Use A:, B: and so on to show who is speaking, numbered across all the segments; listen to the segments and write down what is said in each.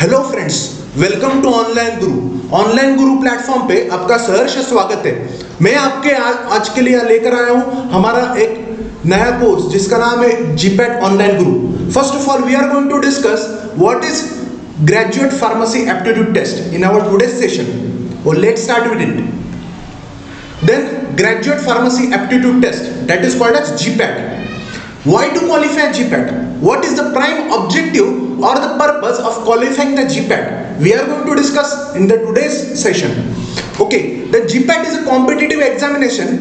A: Hello friends, welcome to Online Guru. Online Guru platform पे आपका सहर्ष स्वागत है। मैं आपके आज के लिए लेकर आया हूं हमारा एक नया कोर्स जिसका नाम है GPAT online guru. First of all we are going to discuss what is graduate pharmacy aptitude test in our today's session. और let's start with it. Then graduate pharmacy aptitude test, that is called as GPAT. Why to qualify GPAT? What is the prime objective or the purpose of qualifying the GPAT? We are going to discuss in the today's session. Okay, the GPAT is a competitive examination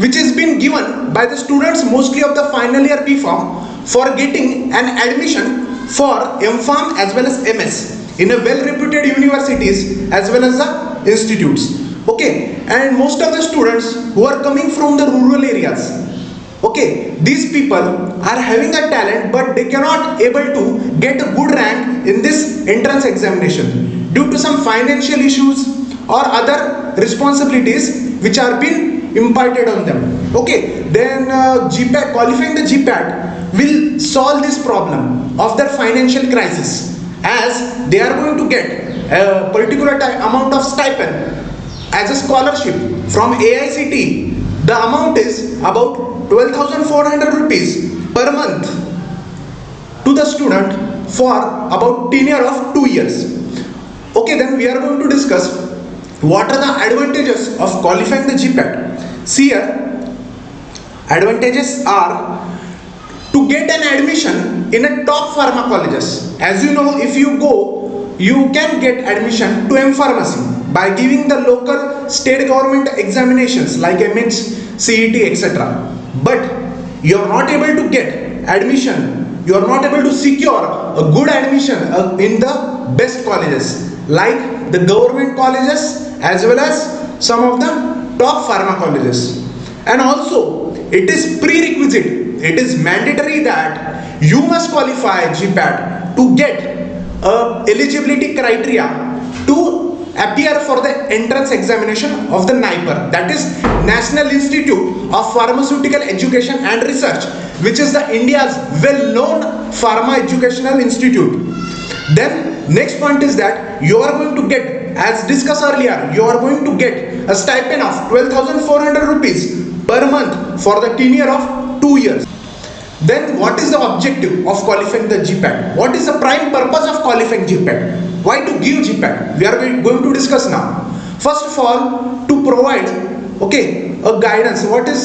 A: which is been given by the students mostly of the final year B Pharm for getting an admission for M.Pharm as well as MS in a well reputed universities as well as the institutes. Okay, and most of the students who are coming from the rural areas, okay, these people are having a talent but they cannot able to get a good rank in this entrance examination due to some financial issues or other responsibilities which are being imparted on them. Okay, then GPAT, qualifying the GPAT will solve this problem of their financial crisis, as they are going to get a particular amount of stipend as a scholarship from AICT. The amount is about 12,400 rupees per month to the student for about tenure of 2 years. Okay, then we are going to discuss what are the advantages of qualifying the GPAT. See here, advantages are to get an admission in a top pharma colleges. As you know, if you go, you can get admission to M Pharmacy by giving the local state government examinations like MENS, CET, etc. But you are not able to get admission, you are not able to secure a good admission in the best colleges like the government colleges as well as some of the top pharma colleges. And also it is prerequisite, it is mandatory that you must qualify GPAT to get eligibility criteria to appear for the entrance examination of the NIPER, that is National Institute of Pharmaceutical Education and Research, which is the India's well-known pharma educational institute. Then next point is that you are going to get, as discussed earlier, you are going to get a stipend of 12,400 rupees per month for the tenure of 2 years. Then what is the objective of qualifying the GPAT? What is the prime purpose of qualifying GPAT? Why to give GPAT? We are going to discuss now. First of all, to provide a guidance. What is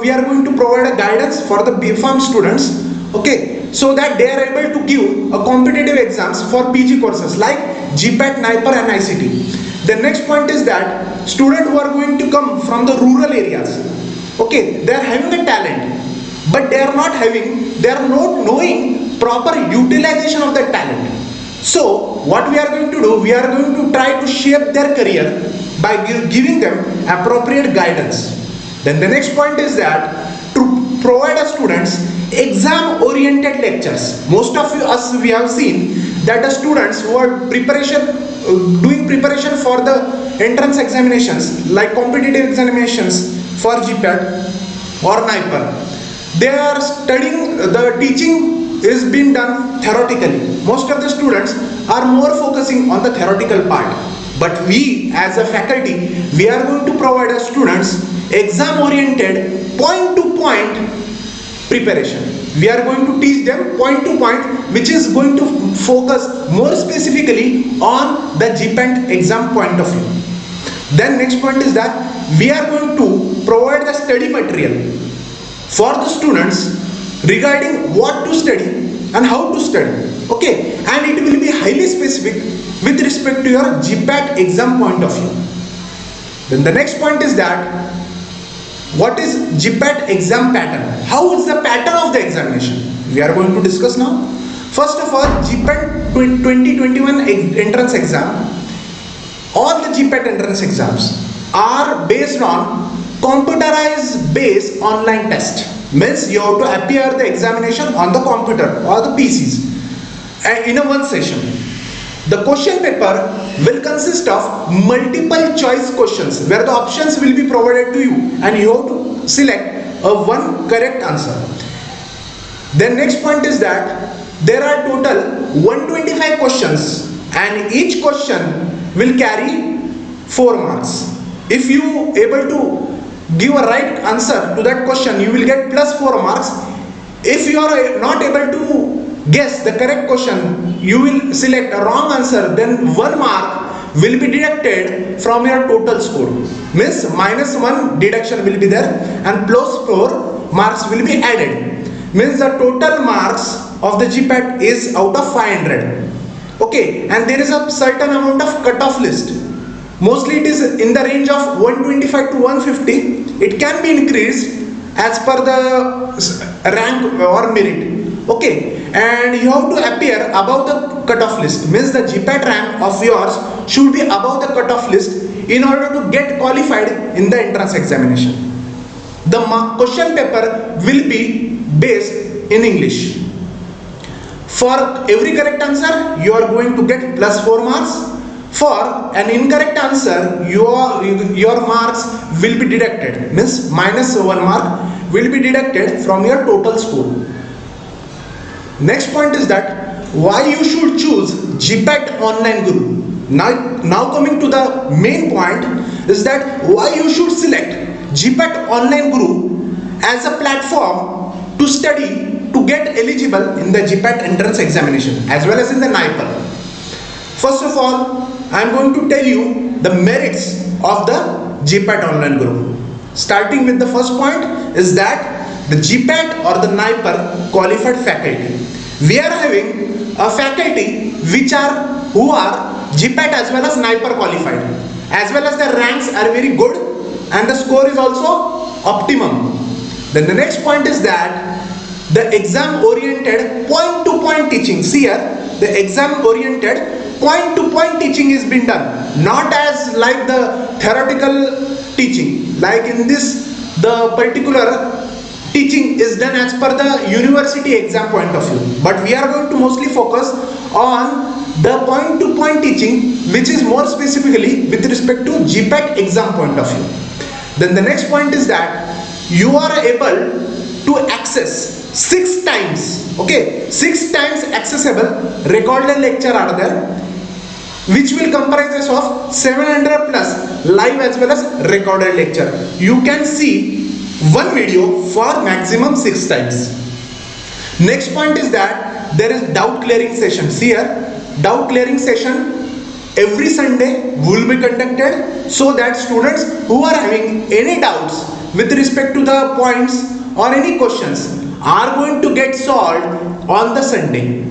A: we are going to provide a guidance for the B.Pharm students, so that they are able to give a competitive exams for PG courses like GPAT, NIPER and ICT. The next point is that students who are going to come from the rural areas, they are having a talent, but they are not knowing proper utilization of their talent. So what we are going to do, we are going to try to shape their career by giving them appropriate guidance. Then the next point is that to provide our students exam oriented lectures. Most of us, we have seen that the students who are doing preparation for the entrance examinations like competitive examinations for GPAT or NIPER, they are studying, the teaching is being done theoretically. Most of the students are more focusing on the theoretical part. But we as a faculty, we are going to provide our students exam oriented point to point preparation. We are going to teach them point to point, which is going to focus more specifically on the GPAT exam point of view. Then next point is that we are going to provide the study material for the students regarding what to study and how to study, and it will be highly specific with respect to your GPAT exam point of view. Then the next point is that what is GPAT exam pattern? How is the pattern of the examination? We are going to discuss now. First of all, GPAT 2021 entrance exam, all the GPAT entrance exams are based on computerized based online test. Means you have to appear the examination on the computer or the PCs in a one session. The question paper will consist of multiple choice questions where the options will be provided to you and you have to select a one correct answer. Then next point is that there are total 125 questions and each question will carry 4 marks. If you able to give a right answer to that question, you will get plus 4 marks. If you are not able to guess the correct question, you will select a wrong answer, then 1 mark will be deducted from your total score. Means minus 1 deduction will be there and plus 4 marks will be added. Means the total marks of the GPAT is out of 500. Okay, and there is a certain amount of cutoff list. Mostly it is in the range of 125 to 150. It can be increased as per the rank or merit. Okay, and you have to appear above the cutoff list. Means the GPAT rank of yours should be above the cutoff list in order to get qualified in the entrance examination. The question paper will be based in English. For every correct answer, you are going to get plus 4 marks. For an incorrect answer, your marks will be deducted. Means minus 1 mark will be deducted from your total score. Next point is that why you should choose GPAT Online Guru. Now coming to the main point is that why you should select GPAT Online Guru as a platform to study to get eligible in the GPAT entrance examination as well as in the NIPER. First of all, I am going to tell you the merits of the GPAT Online Guru. Starting with the first point is that the GPAT or the NIPER qualified faculty. We are having a faculty who are GPAT as well as NIPER qualified, as well as the ranks are very good and the score is also optimum. Then the next point is that the exam oriented point to point teaching. See here, the exam oriented point to point teaching is been done, not as like the theoretical teaching. Like in this, the particular teaching is done as per the university exam point of view, but we are going to mostly focus on the point to point teaching, which is more specifically with respect to GPAT exam point of view. Then the next point is that you are able to access 6 times, okay, 6 times accessible recorded lecture are there, which will comprise of 700 plus live as well as recorded lecture. You can see one video for maximum 6 times. Next point is that there is doubt clearing session. See here, doubt clearing session every Sunday will be conducted so that students who are having any doubts with respect to the points or any questions are going to get solved on the Sunday.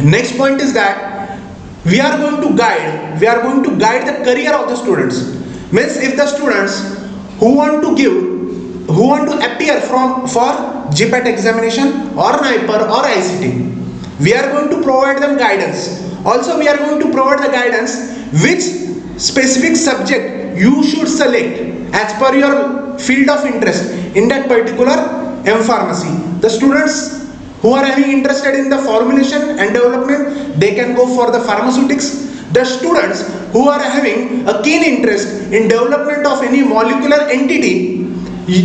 A: Next point is that we are going to guide the career of the students. Means if the students who want to appear for GPAT examination or NIPER or ICT, we are going to provide them guidance. Also we are going to provide the guidance which specific subject you should select as per your field of interest in that particular M-Pharmacy. The students who are having interested in the formulation and development, they can go for the pharmaceutics. The students who are having a keen interest in development of any molecular entity,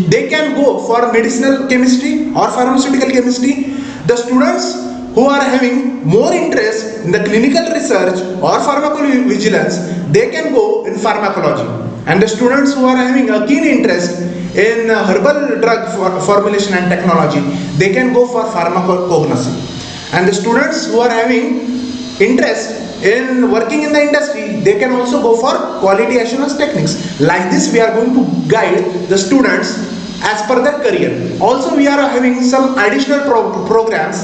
A: they can go for medicinal chemistry or pharmaceutical chemistry. The students who are having more interest in the clinical research or pharmacovigilance, they can go in pharmacology. And the students who are having a keen interest in herbal drug formulation and technology, they can go for pharmacognosy. And the students who are having interest in working in the industry, they can also go for quality assurance techniques. Like this, we are going to guide the students as per their career. Also, we are having some additional programs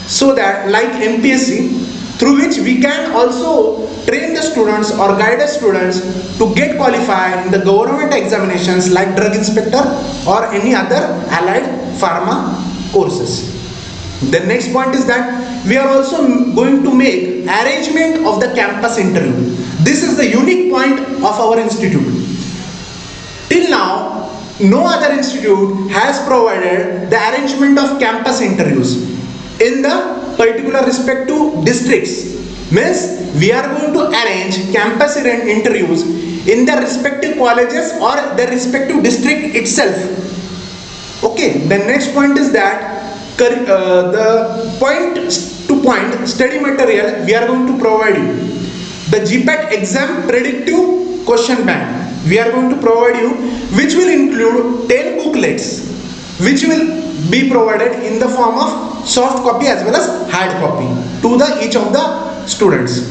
A: so that like MPSC, through which we can also train the students or guide the students to get qualified in the government examinations like drug inspector or any other allied pharma courses. The next point is that we are also going to make arrangement of the campus interview. This is the unique point of our institute. Till now, no other institute has provided the arrangement of campus interviews in the particular respective districts. Means we are going to arrange campus interviews in the respective colleges or the respective district itself. Okay, the next point is that the point to point study material we are going to provide you. the GPAT exam predictive question bank. We are going to provide you, which will include 10 booklets, which will be provided in the form of soft copy as well as hard copy to the each of the students.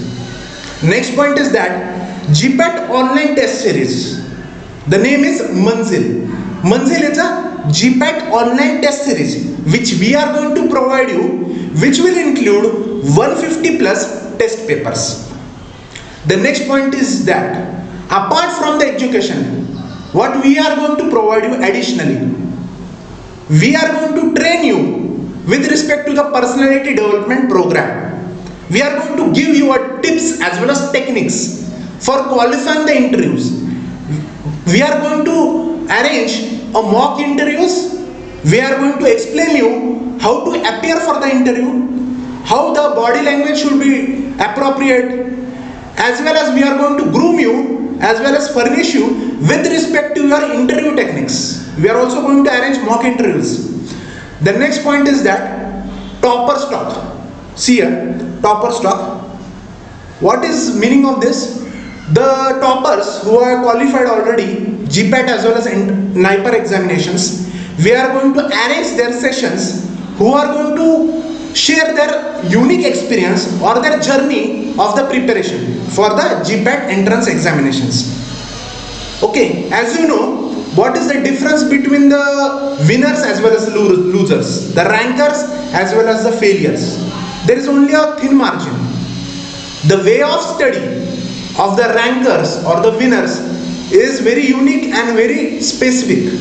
A: Next point is that GPAT online test series. The name is Manzil. Manzil is a GPAT online test series which we are going to provide you, which will include 150 plus test papers. The next point is that apart from the education, what we are going to provide you additionally, we are going to train you with respect to the personality development program. We are going to give you a tips as well as techniques for qualifying the interviews. We are going to arrange a mock interviews. We are going to explain you how to appear for the interview, how the body language should be appropriate, as well as we are going to groom you as well as furnish you with respect to your interview techniques. We are also going to arrange mock interviews. The next point is that topper stock. See here, topper stock. What is meaning of this? The toppers who are qualified already, GPAT as well as NIPER examinations, we are going to arrange their sessions who are going to share their unique experience or their journey of the preparation for the GPAT entrance examinations. Okay, as you know, what is the difference between the winners as well as losers, the rankers as well as the failures? There is only a thin margin. The way of study of the rankers or the winners is very unique and very specific.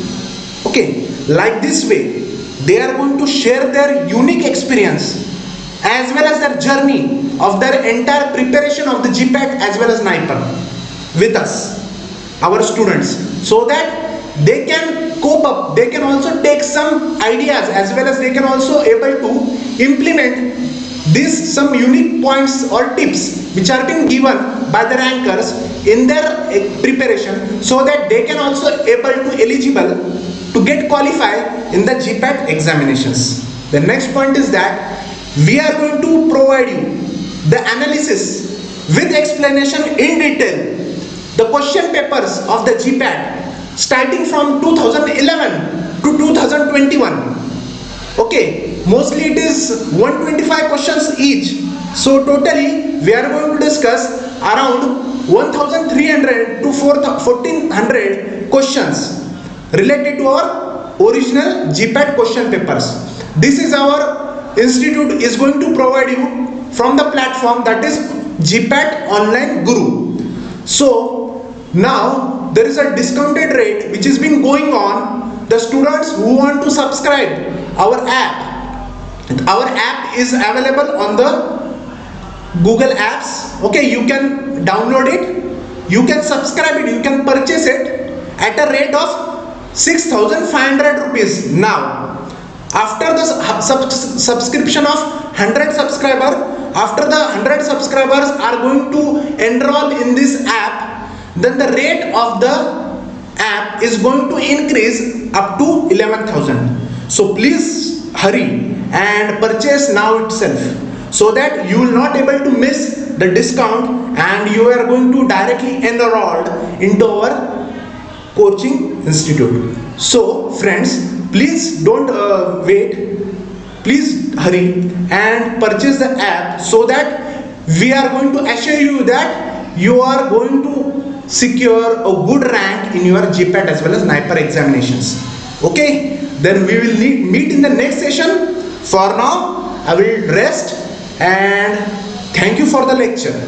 A: Okay, like this way, they are going to share their unique experience as well as their journey of their entire preparation of the GPAT as well as NIPER with us, our students, so that they can cope up, they can also take some ideas as well as they can also able to implement these some unique points or tips which are being given by the rankers in their preparation, so that they can also able to eligible to get qualified in the GPAT examinations. The next point is that we are going to provide you the analysis with explanation in detail, the question papers of the GPAT starting from 2011 to 2021. Okay, mostly it is 125 questions each. So totally we are going to discuss around 1300 to 1400 questions related to our original GPAT question papers. This is our institute is going to provide you from the platform that is GPAT Online Guru. So now there is a discounted rate which has been going on. The students who want to subscribe our app is available on the Google Apps. Okay, you can download it, you can subscribe it, you can purchase it at a rate of 6,500 rupees now. After the subscription of 100 subscribers, after the 100 subscribers are going to enroll in this app, then the rate of the app is going to increase up to 11,000. So please hurry and purchase now itself, so that you will not able to miss the discount and you are going to directly enroll into our coaching institute. So friends, please don't wait, please hurry and purchase the app, so that we are going to assure you that you are going to secure a good rank in your GPAT as well as NIPER examinations. Okay, then we will meet in the next session. For now, I will rest and thank you for the lecture.